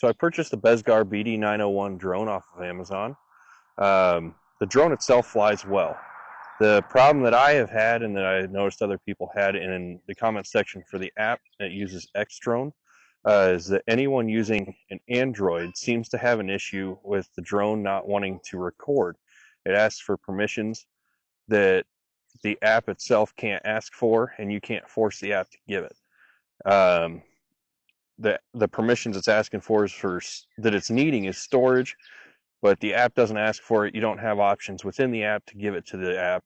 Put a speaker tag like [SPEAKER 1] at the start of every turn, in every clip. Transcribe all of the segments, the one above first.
[SPEAKER 1] So I purchased the Bezgar BD901 drone off of Amazon. The drone itself flies well. The problem that I have had, and that I noticed other people had in the comment section for the app that uses Xdrone, is that anyone using an Android seems to have an issue with the drone not wanting to record. It asks for permissions that the app itself can't ask for, and you can't force the app to give it. The permissions it's asking for is that it's needing is storage, but the app doesn't ask for it. You don't have options within the app to give it to the app.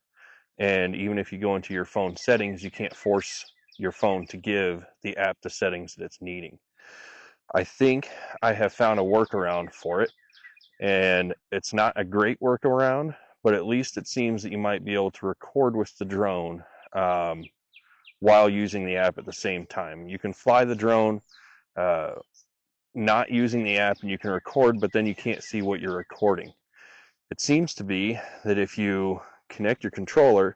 [SPEAKER 1] And even if you go into your phone settings, you can't force your phone to give the app the settings that it's needing. I think I have found a workaround for it, and it's not a great workaround, but at least it seems that you might be able to record with the drone while using the app at the same time. You can fly the drone not using the app, and you can record, but then you can't see what you're recording. It seems to be that if you connect your controller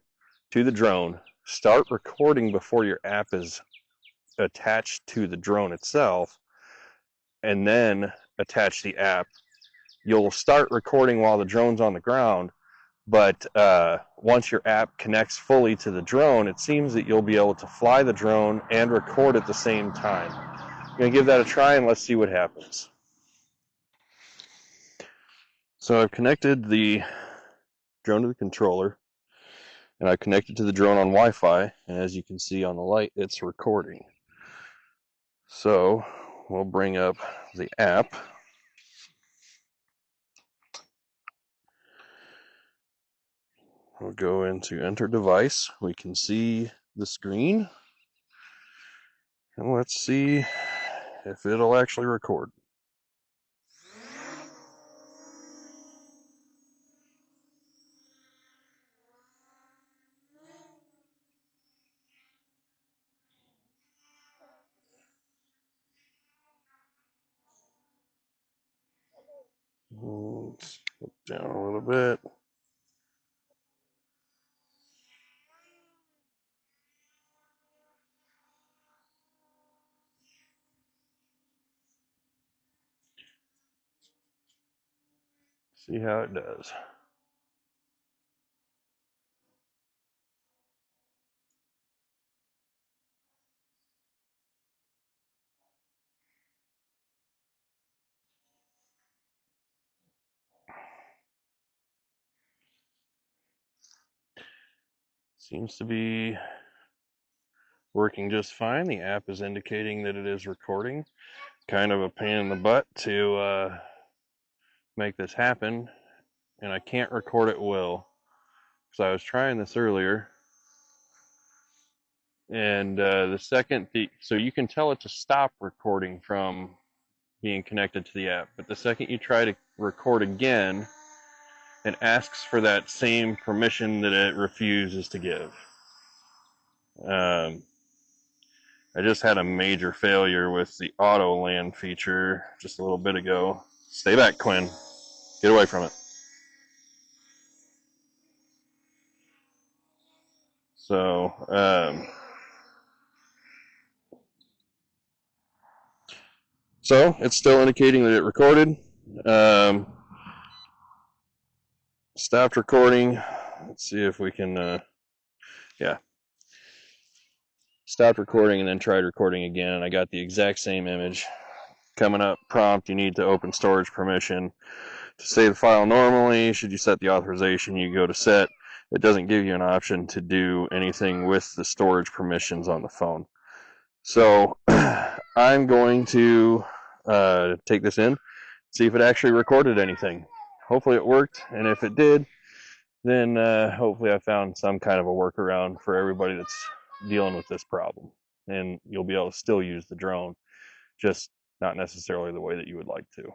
[SPEAKER 1] to the drone, start recording before your app is attached to the drone itself, and then attach the app, you'll start recording while the drone's on the ground. But once your app connects fully to the drone, it seems that you'll be able to fly the drone and record at the same time. I'm going to give that a try, and let's see what happens. So I've connected the drone to the controller, and I've connected to the drone on Wi-Fi, and as you can see on the light, it's recording. So we'll bring up the app. We'll go into enter device. We can see the screen, and let's see if it'll actually record. Let's look down a little bit. See how it does. Seems to be working just fine. The app is indicating that it is recording. Kind of a pain in the butt to make this happen, and I can't record at will. So I was trying this earlier, and so you can tell it to stop recording from being connected to the app, but the second you try to record again, it asks for that same permission that it refuses to give. I just had a major failure with the auto land feature just a little bit ago. Stay back, Quinn. Get away from it. So it's still indicating that it recorded. Stopped recording. Let's see if we can, yeah. Stopped recording and then tried recording again. I got the exact same image. Coming up, prompt, you need to open storage permission. To save the file normally, should you set the authorization, you go to set. It doesn't give you an option to do anything with the storage permissions on the phone. So I'm going to take this in, see if it actually recorded anything. Hopefully it worked, and if it did, then hopefully I found some kind of a workaround for everybody that's dealing with this problem. And you'll be able to still use the drone, just not necessarily the way that you would like to.